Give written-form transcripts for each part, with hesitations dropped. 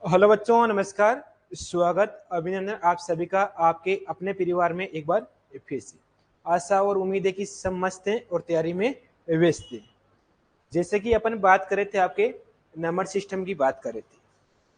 Hello बच्चों, नमस्कार। स्वागत, अभिनंदन आप सभी का आपके अपने परिवार में एक बार फिर से। आशा और उम्मीद है कि सब मस्त हैं और तैयारी में व्यस्त हैं। जैसे कि अपन बात कर रहे थे, आपके नंबर सिस्टम की बात कर रहे थे,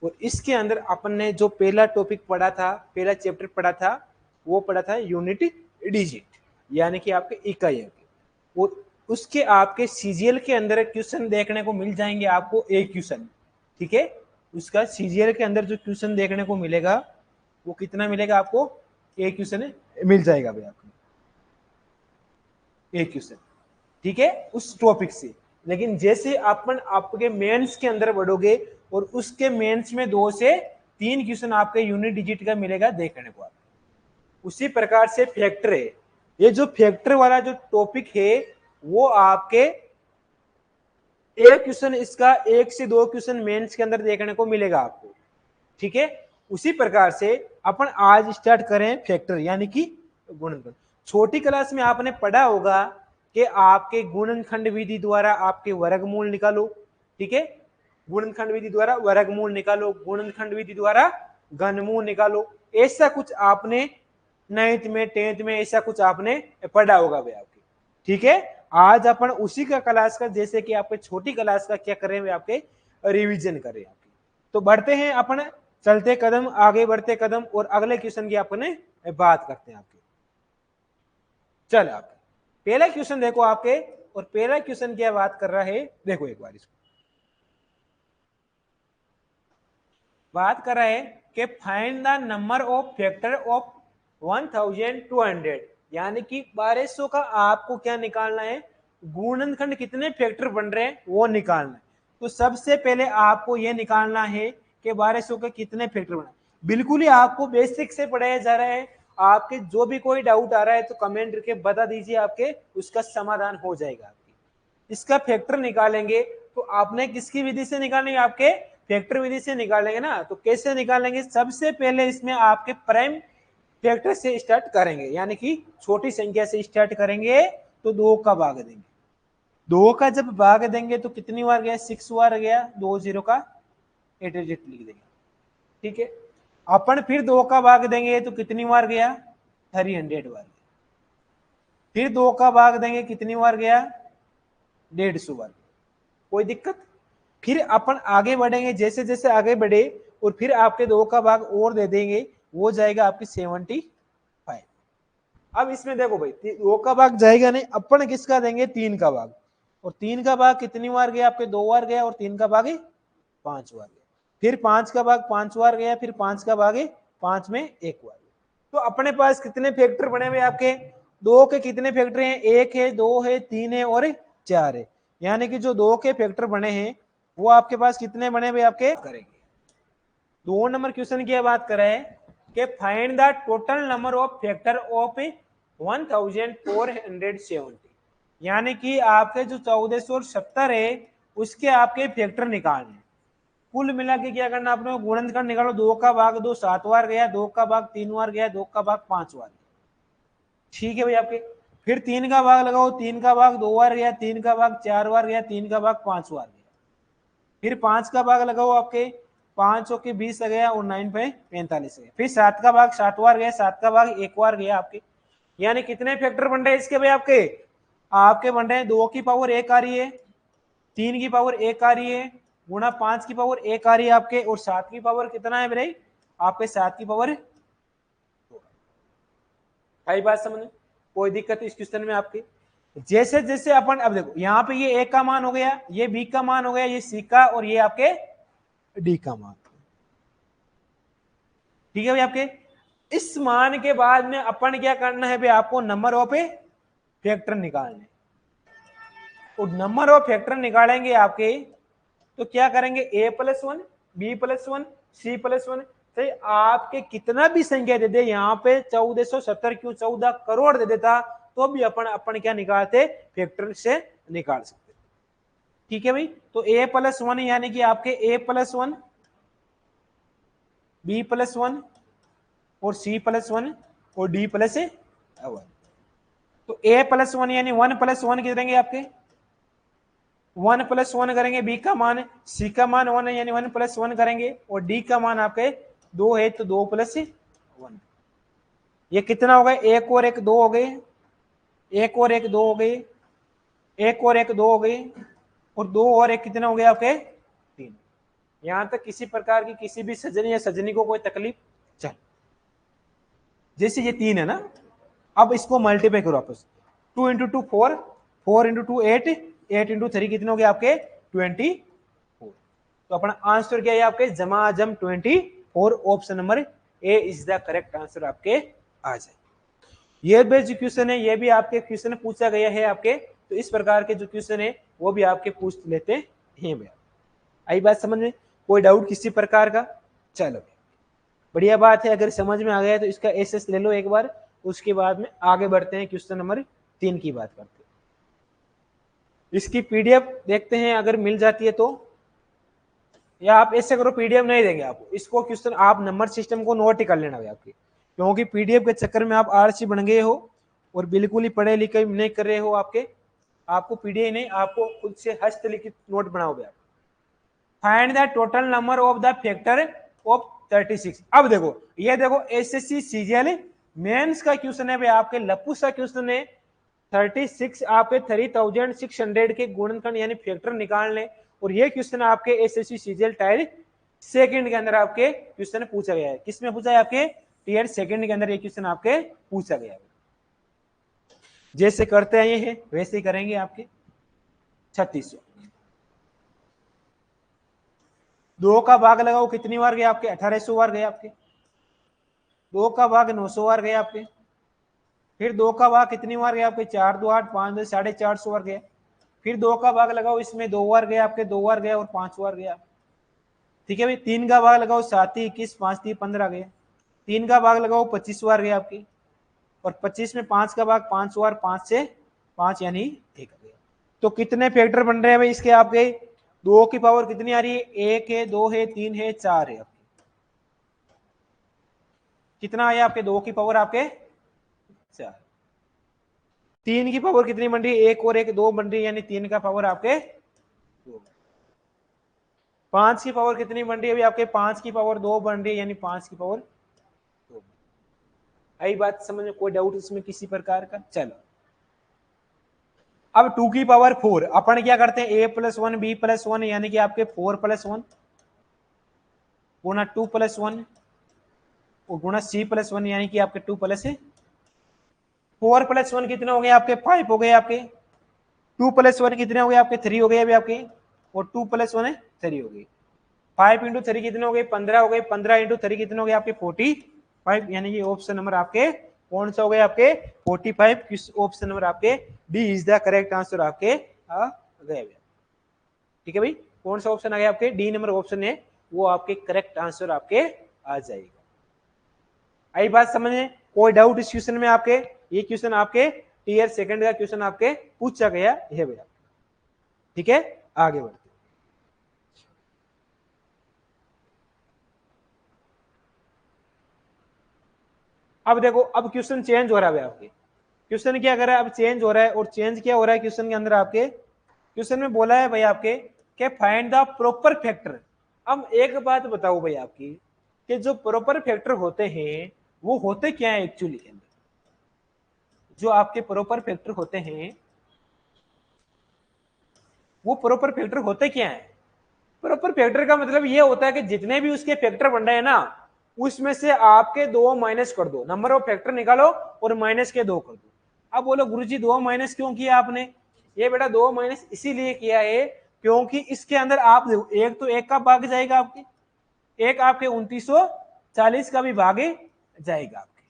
और इसके अंदर अपन ने जो पहला टॉपिक पढ़ा था, पहला चैप्टर पढ़ा था, वो पढ़ा था यूनिट डिजिट, यानी कि आपके इकाइयों के। और उसके आपके सीजीएल के अंदर क्वेश्चन देखने को मिल जाएंगे आपको, एक क्वेश्चन। ठीक है, उसका सीजीएल के अंदर जो क्वेश्चन देखने को मिलेगा वो कितना मिलेगा आपको? एक क्वेश्चन मिल जाएगा भाई आपको, एक क्वेश्चन। ठीक है, उस टॉपिक से। लेकिन जैसे अपन आपके मेंस के अंदर बढ़ोगे और उसके मेंस में 2 से 3 क्वेश्चन आपके यूनिट डिजिट का मिलेगा देखने को आपको। उसी प्रकार से फैक्टर है, ये जो फैक्टर वाला जो टॉपिक है वो आपके एक क्वेश्चन, इसका 1 से 2 क्वेश्चन मेंस के अंदर देखने को मिलेगा आपको। ठीक है, उसी प्रकार से अपन आज स्टार्ट करें फैक्टर, यानी कि गुणनखंड। छोटी क्लास में आपने पढ़ा होगा कि आपके गुणनखंड विधि द्वारा आपके वर्गमूल निकालो। ठीक है, गुणनखंड विधि द्वारा वर्गमूल निकालो, गुणनखंड विधि द्वारा घनमूल निकालो। ऐसा कुछ आपने 9th में 10th में ऐसा कुछ आपने पढ़ा होगा भाई आपके। ठीक है, आज अपन उसी का क्लास का, जैसे कि आपके छोटी क्लास का क्या करें आपके रिवीजन करें आपके। तो बढ़ते हैं अपन, चलते कदम आगे बढ़ते कदम, और अगले क्वेश्चन की अपने बात करते हैं आपके। चल आपके पहला क्वेश्चन देखो आपके, और पहला क्वेश्चन क्या बात कर रहा है, देखो एक बार इसको। बात कर रहा है कि find the number of factor of 1200, यानी कि 1200 का आपको क्या निकालना है? गुणनखंड कितने फैक्टर बन रहे हैं वो निकालना है। तो सबसे पहले आपको यह निकालना है कि 1200 के कितने फैक्टर बने। बिल्कुल ही आपको बेसिक से पढ़ाया जा रहा है। आपके जो भी कोई डाउट आ रहा है तो कमेंट करके बता दीजिए, आपके उसका समाधान हो जाएगा। इसका फैक्टर निकालेंगे तो आपने किसकी विधि से निकालेंगे? आपके फैक्टर विधि से निकालेंगे ना। तो कैसे निकालेंगे? सबसे पहले इसमें आपके प्राइम फैक्टर से स्टार्ट करेंगे, यानी कि छोटी संख्या से स्टार्ट करेंगे। तो 2 का भाग देंगे, 2 का जब भाग देंगे तो कितनी बार गया? 6 बार गया। 2 0 का एट लिख देंगे। ठीक है, अपन फिर 2 का भाग देंगे तो कितनी बार गया? 300 बार। फिर 2 का भाग देंगे, कितनी बार गया? 150 बार। कोई दिक्कत? फिर अपन आगे बढ़ेंगे, जैसे जैसे आगे बढ़े और फिर आपके 2 का भाग और दे देंगे, वो जाएगा आपकी 75। अब इसमें देखो भाई, 2 का भाग जाएगा नहीं, अपन किसका देंगे? 3 का भाग। और 3 का भाग कितनी बार गया? आपके 2 बार गया। और 3 का भाग 5 बार गया। फिर 5 का भाग 5 बार गया। फिर 5 का भाग 5 में 1 बार। तो अपने पास कितने फैक्टर बने हुए आपके? 2 के कितने फैक्टर हैं? 1 है, 2 है, 3 है और 4 है। यानी कि जो 2 के फैक्टर बने हैं वो आपके पास कितने बने हुए आपके? करेंगे 2 नंबर क्वेश्चन की बात कर रहे हैं कि find the total number of factor of 1470, यानी कि आपके जो 1470 है उसके आपके फैक्टर निकालने। कुल मिला के क्या करना आपने? गुणनखंड निकालो। 2 का भाग 2 7 बार गया, 2 का भाग 3 बार गया, 2 का भाग 5 बार गया। ठीक है भाई आपके। फिर 3 का भाग लगाओ, 3 का भाग 2 बार गया, 3 का भाग 4 बार गया, 3 का भाग 5 बार गया। फिर 5 का भाग लगाओ, आपके 5 के 20 आ गया और 9 पे 45 गया। फिर 7 का भाग 7 बार गया, 7 का भाग 1 बार गया आपके। यानी कितने फैक्टर बन रहे हैं इसके भाई आपके? आपके बन रहे हैं 2 की पावर 1 आ रही है, 3 की पावर 1 आ रही है, गुणा 5 की पावर 1 आ रही है आपके, और 7 की पावर कितना है भाई आपके? 7 की पावर। आई बात समझ? कोई दिक्कत इस क्वेश्चन में आपकी? जैसे जैसे अपन, अब देखो यहाँ पे ये ए का मान हो गया, ये बी का मान हो गया, ये सी का, और ये आपके डी का मान। ठीक है भाई आपके। इस मान के बाद में अपन क्या करना है भाई? आपको नंबर ऑफ फैक्टर निकालने। और नंबर ऑफ फैक्टर निकालेंगे आपके तो क्या करेंगे? a+1, b+1, c+1। सही, आपके कितना भी संख्या दे दे, यहाँ पे 1470 क्यों 14 करोड़ दे देता तो भी अपन अपन क्या निकालते? फैक्टर से निकाल सकते। ठीक है भाई। तो a+1 यानी कि आपके a+1, b+1 और c+1 और d+1। तो a+1 यानी 1+1 कितने देंगे आपके? 1+1 करेंगे, बी का मान, सी का मान 1 है यानी 1+1 करेंगे, और डी का मान आपके 2 है तो 2+1। ये कितना हो गया, एक और एक 2 हो गए, एक और एक 2 हो गए, एक और एक 2 हो गए, और 2 और एक कितना हो गया आपके 3। यहां तक किसी प्रकार की किसी भी सजनी या सजनी को कोई तकलीफ? चल, जैसे ये 3 है ना, अब इसको मल्टीप्लाई करो आपस, 2 इंटू 2 4, 4 इंटू 2 8, 8 इंटू 3 कितने हो गए आपके 24। तो अपना आंसर क्या है आपके जमा अजम 24, option number A is the correct answer आपके आ जाए। ये भी जो क्वेश्चन है ये भी आपके क्वेश्चन पूछा गया है आपके, तो इस प्रकार के जो क्वेश्चन है वो भी आपके पूछ लेते हैं भैया। आई बात समझ में, कोई डाउट किसी प्रकार का? चलो बढ़िया बात है, अगर समझ में आ गया तो इसका एसएस ले लो एक बार, उसके बाद में आगे बढ़ते हैं, क्वेश्चन नंबर 3 की बात करते हैं। इसकी पीडीएफ देखते हैं अगर मिल जाती है तो, या आप ऐसे करो पीडीएफ नहीं देंगे आपको, इसको क्वेश्चन आप नंबर सिस्टम को नोट ही कर लेना आपके, क्योंकि पीडीएफ के चक्कर में आप आलसी बन गए हो और बिल्कुल ही पढ़े लिखे नहीं कर रहे हो आपके, आपको पीडीएफ नहीं, आपको खुद से हस्तलिखित नोट बनाओगे आप। Find the total number of the factor of 36। अब देखो ये देखो एसएससी सीजीएल मेंस का क्वेश्चन है भाई, आपके लपुस का क्वेश्चन है 36 आपके 3600 के गुणनखंड यानी फैक्टर निकालने, और ये क्वेश्चन आपके एसएससी सीजीएल टायर सेकंड के अंदर आपके क्वेश्चन पूछा गया है। किसमें पूछा है आपके टीयर सेकंड के अंदर ये क्वेश्चन आपके पूछा गया है। जैसे करते आए हैं वैसे ही करेंगे आपके। 3600 2 का भाग लगाओ कितनी बार गए आपके 1800 बार गए आपके, 2 का भाग 900 बार गए आपके, फिर 2 का भाग कितनी बार गया आपके 4 2 8 5 2 450 बार गया, फिर 2 का भाग लगाओ इसमें 2 बार गया आपके, 2 बार गया और 5 बार गया। ठीक है भाई, 3 का भाग लगाओ 7 21 5 3 15 गया, 3 का भाग लगाओ 25 बार गया आपकी, और 25 में 5 का भाग 5 बार, 5 से 5 यानी 1 गया। तो कितने फैक्टर बन रहे हैं भाई इसके आपके, 2 की पावर कितनी आ रही है, 1 है 2 है 3 है 4 है, कितना आया आपके 2 की पावर आपके 4, 3 की पावर कितनी बन रही है, 1 और 1 2 बन रही है यानी 3 का पावर आपके 2, 5 की पावर कितनी बन रही है अभी आपके, 5 की पावर 2 बन रही है यानी 5 की पावर 2। आई बात समझ में, कोई डाउट इसमें किसी प्रकार का? चलो अब 2 की पावर 4 अपन क्या करते हैं, a+1 b+1 यानी कि आपके 4+1 गुणा 2+1 और गुणा c+1 यानी कि आपके 2+1, 4+1 कितने हो गए आपके 5 हो गए आपके, 2+1 कितने हो गए आपके 3 हो गए अभी आपके, और 2+1 है 3 हो गई, 5 इंटू 3 कितने हो गए 15 हो गए, 15 इंटू 3 कितने हो गए आपके 45, यानी कि ऑप्शन नंबर आपके कौन सा हो गया आपके 45, किस ऑप्शन नंबर आपके D is the correct answer आपके आ गए। ठीक है भाई, कौन सा ऑप्शन आ गया आपके, डी नंबर ऑप्शन है वो आपके करेक्ट आंसर आपके आ जाएगा। आई बात समझ में, कोई डाउट इस क्वेश्चन में आपके, ये क्वेश्चन आपके टीयर सेकंड का क्वेश्चन आपके पूछा गया है भैया। ठीक है, आगे बढ़ते। अब देखो अब क्वेश्चन चेंज हो रहा है आपके, क्वेश्चन क्या कर रहा है अब चेंज हो रहा है, और चेंज क्या हो रहा है क्वेश्चन के अंदर आपके, क्वेश्चन में बोला है भाई आपके कि फाइंड द प्रॉपर फैक्टर। अब एक बात बताओ भाई आपकी कि जो प्रॉपर फैक्टर होते हैं वो होते क्या है एक्चुअली, जो आपके प्रॉपर फैक्टर होते हैं वो प्रॉपर फैक्टर होते क्या है। प्रॉपर फैक्टर का मतलब ये होता है कि जितने भी उसके फैक्टर बन रहे हैं ना उसमें से आपके 2 माइनस कर दो, नंबर ऑफ फैक्टर निकालो और माइनस के 2 कर दो। अब बोलो गुरुजी 2 माइनस क्यों किया आपने, ये बेटा 2 माइनस इसीलिए किया है क्योंकि इसके अंदर आप एक तो एक का भाग जाएगा आपके, एक आपके 2940 का भी भागे जाएगा आपके,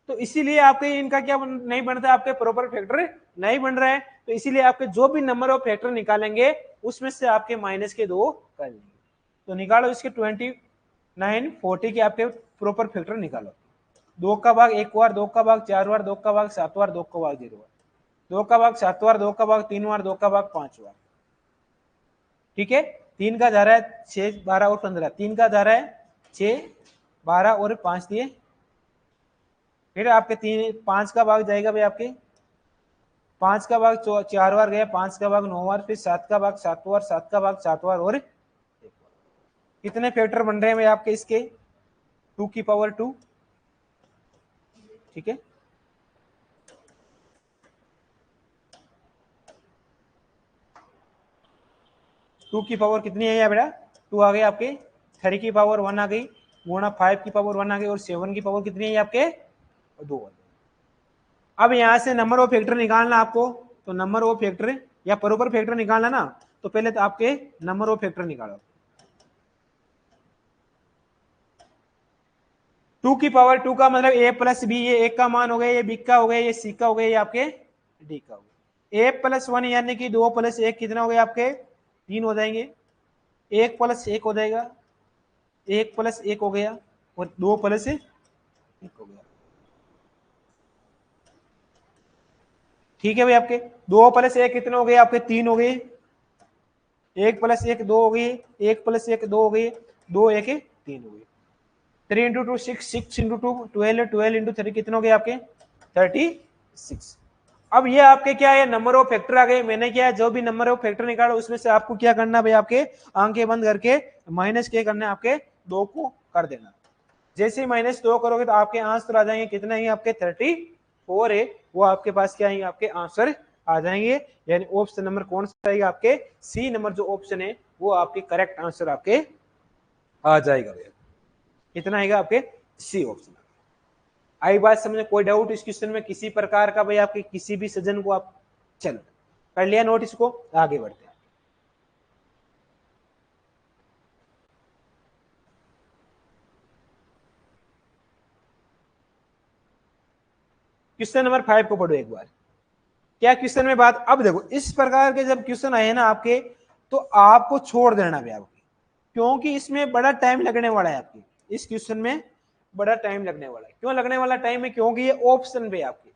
तो इसीलिए आपके इनका क्या नहीं बनता, आपके प्रॉपर फैक्टर नहीं बन रहा है, तो इसीलिए आपके जो भी नंबर ऑफ फैक्टर निकालेंगे उसमें से आपके माइनस के 2 कर लेंगे। तो निकालो इसके 29 40 के आपके प्रॉपर फैक्टर निकालो, 2 का भाग 1 बार, 2 का भाग 4 बार, 2 का भाग 7 बार, 2 का भाग 0 बार, 2 का भाग 7 बार, 2 का भाग 3 बार, 2 का भाग 5 बार। ठीक है, 3 का जा रहा है 6 12 और 15, 3 का जा रहा है 6 12 और 5 दिए, फिर आपके 3 5 का भाग जाएगा भाई आपके 5 का भाग 4 बार गया, 5 का भाग 9 बार, फिर 7 का भाग 7 बार, 7 का भाग 7 बार और 1 बार। कितने फैक्टर बन रहे हैं भाई आपके इसके? 2 की पावर 2। ठीक है, 2 की पावर कितनी है बेटा? 2 आ गई आपके, 3 की पावर 1 आ गई, गुणा 5 की पावर 1 आ गई, और 7 की पावर कितनी है आपके? 2। अब यहां से नंबर ऑफ फैक्टर निकालना आपको, तो नंबर ऑफ फैक्टर या प्रॉपर फैक्टर निकालना ना, तो पहले तो आपके नंबर ऑफ फैक्टर निकालो। 2 की पावर 2 का मतलब a प्लस बी, ये एक का मान हो गया, ये बी का हो गया, ये सी का हो गया, ये आपके डी का हो गया। a प्लस 1 यानी कि 2 प्लस 1 कितना हो गया आपके? 3 हो जाएंगे। 1 प्लस 1 हो जाएगा, 1 प्लस 1 हो गया, और 2 प्लस 1 हो गया। ठीक है भाई, आपके 2 प्लस 1 कितने हो गए आपके? 3 हो गए। 1 प्लस 1 2 हो गई, 1 प्लस 1 2 हो गई, 2 1 3 हो गई। 3 इंटू 2 6, 6 इंटू 2 12, 12 इंटू 3 कितने हो गए आपके? 36। अब ये आपके क्या है? नंबर ऑफ फैक्टर आ गए। मैंने क्या है, जो भी नंबर ऑफ फैक्टर निकालो उसमें से आपको क्या करना भाई? आपके आंखें बंद करके माइनस के करना है, आपके 2 को कर देना। जैसे ही -2 करोगे तो आपके आंसर आ जाएंगे कितने ही आपके? 34 है, वो आपके पास क्या है? आपके आंसर आ जाएंगे। यानी ऑप्शन नंबर कौन सा आएगा आपके? सी नंबर जो ऑप्शन है वो आपके करेक्ट आंसर आपके आ जाएगा भैया। कितना आएगा आपके? C option. आई बात समझ में? कोई डाउट इस क्वेश्चन में किसी प्रकार का भाई? आपके किसी भी सज्जन को आप चलो कर लिया नोट, इसको आगे बढ़ते हैं। क्वेश्चन नंबर 5 को पढ़ो एक बार। क्या क्वेश्चन में बात? अब देखो, इस प्रकार के जब क्वेश्चन आए ना आपके, तो आपको छोड़ देना भी आपके, क्योंकि इसमें बड़ा टाइम लगने वाला है आपके। इस क्वेश्चन में बड़ा टाइम लगने वाला है। क्यों लगने वाला टाइम है? क्योंकि ये ऑप्शन पे आपके,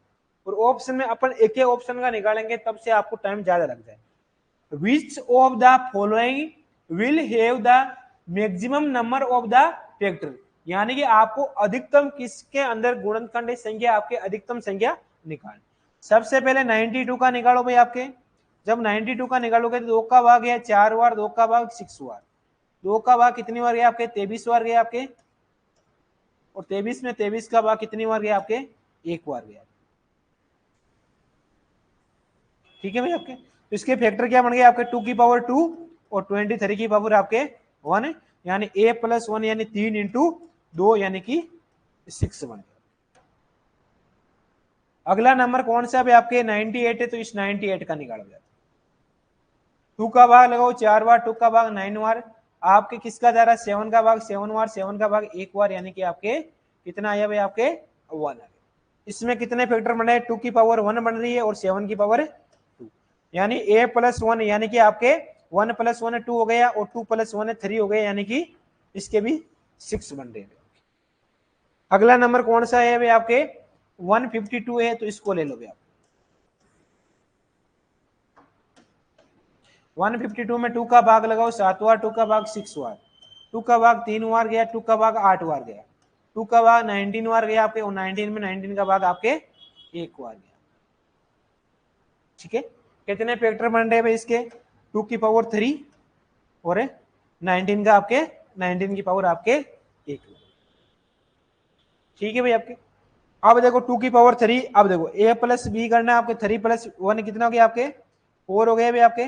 और ऑप्शन में अपन एक ही ऑप्शन का निकालेंगे, तब से आपको टाइम ज्यादा लग जाए। Which of the following will have the maximum number of the factor, यानी कि आपको अधिकतम किसके अंदर गुणनखंड संख्या, आपके अधिकतम संख्या निकाल। सबसे पहले 92 का निकालो भाई आपके। जब 92 का निकालोगे तो 2 का भाग गया 4 बार, 2 का भाग 6 बार, 2 का भाग कितनी बार गया आपके? 23 बार गया आपके, और 23 में 23 का भाग कितनी बार गया आपके? 1 बार गया। ठीक है भाई आपके, तो इसके फैक्टर क्या बन गए आपके? 2 की पावर 2 और 23 की पावर आपके 1, यानी a प्लस 1 यानी 3 इंटू 2 यानी कि 6 बन गया। अगला नंबर कौन सा है आपके? 98 है, तो इस 98 का निकाल गया। 2 का भाग लगाओ 4 बार, 2 का भाग 9 बार, आपके किसका जा रहा है? 7 का भाग 7 बार, 7 का भाग 1 बार, यानी कि आपके कितना आया भाई? आपके 1 आ। इसमें कितने फैक्टर बन रहे हैं? 2 की पावर 1 बन रही है और 7 की पावर 2, यानी a प्लस 1 यानी कि आपके 1 प्लस 1 2 हो गया, और 2 प्लस 1 3 हो गया, यानी कि इसके भी 6 बन रहे हैं। अगला नंबर कौन सा है भाई? आपके 152 है, तो इसको ले लो भैया। 152 में 2 का भाग लगाओ 7 बार, 2 का भाग 6 बार, 2 का भाग 3 बार गया, 2 का भाग 8 बार गया, 2 का भाग 19 बार गया आपके, और 19 में 19 का भाग आपके 1 बार गया। ठीक है, कितने फैक्टर बन रहे हैं भाई इसके? 2 की पावर 3 और 19 का आपके 19 की पावर आपके 1। ठीक है भाई आपके। अब देखो 2 की पावर 3, अब देखो a प्लस बी करना है आपके। 3 प्लस 1 कितना हो गया आपके? 4 हो गए भाई आपके,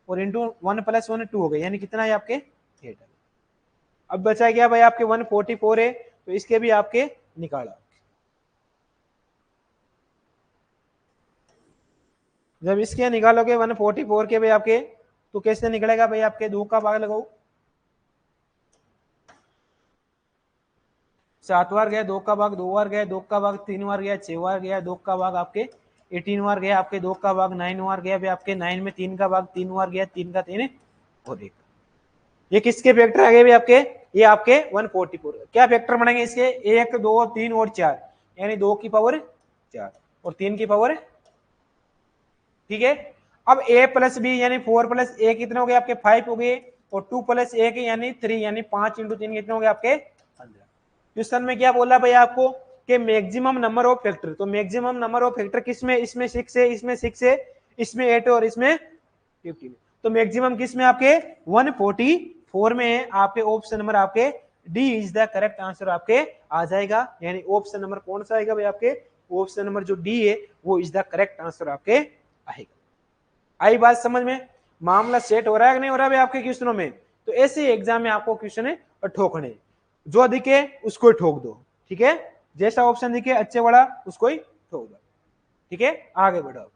और इंटू 1 प्लस 1 2 हो गए, यानी कितना है आपके? 8। अब बचा गया भाई आपके 144 है, तो इसके भी आपके निकाला। जब इसके निकालोगे 144 के भाई आपके, तो कैसे निकलेगा भाई आपके? 2 का भाग लगाओ, 7 बार गया, 2 का भाग 2 बार गया, 2 का भाग 3 बार गया, 6 बार गया, 2 का भाग आपके 18 बार गया आपके, 2 का भाग 9 बार गया भाई आपके, 9 में 3 का भाग 3 बार गया, 3 का 3 और 1। ये किसके फैक्टर आ गए भाई आपके? ये आपके 144। क्या फैक्टर बनेंगे इसके? 1 2 3 और 4, यानी 2 की पावर 4 और 3 की पावर। ठीक है, अब a प्लस बी यानी 4 प्लस ए कितने हो गए आपके? 5 हो गए, और 2 प्लस ए यानी 3, यानी 5 इंटू 3 कितने हो गए आपके? 15। क्वेश्चन में क्या बोला भाई आपको? कि मैक्सिमम नंबर ऑफ फैक्टर, तो मैक्सिमम नंबर ऑफ फैक्टर किसमें, इसमें 6 है, इसमें 6 है, इसमें 8 और इसमें 15, तो मैक्सिमम किसमें आपके 144 में है। आपके ऑप्शन नंबर आपके D is the correct answer आपके आ जाएगा, यानी ऑप्शन नंबर कौन सा आएगा भाई, आपके ऑप्शन नंबर जो डी है वो इज द करेक्ट आंसर आपके आएगा। आई बात समझ में, मामला सेट हो रहा है कि नहीं हो रहा है भाई आपके क्वेश्चनों में। तो ऐसे एग्जाम में आपको क्वेश्चन ठोकने, जो दिखे उसको ठोक दो, ठीक है, जैसा ऑप्शन दिखे अच्छे वाला उसको ही ठोक दो, ठीक है, आगे बढ़ो।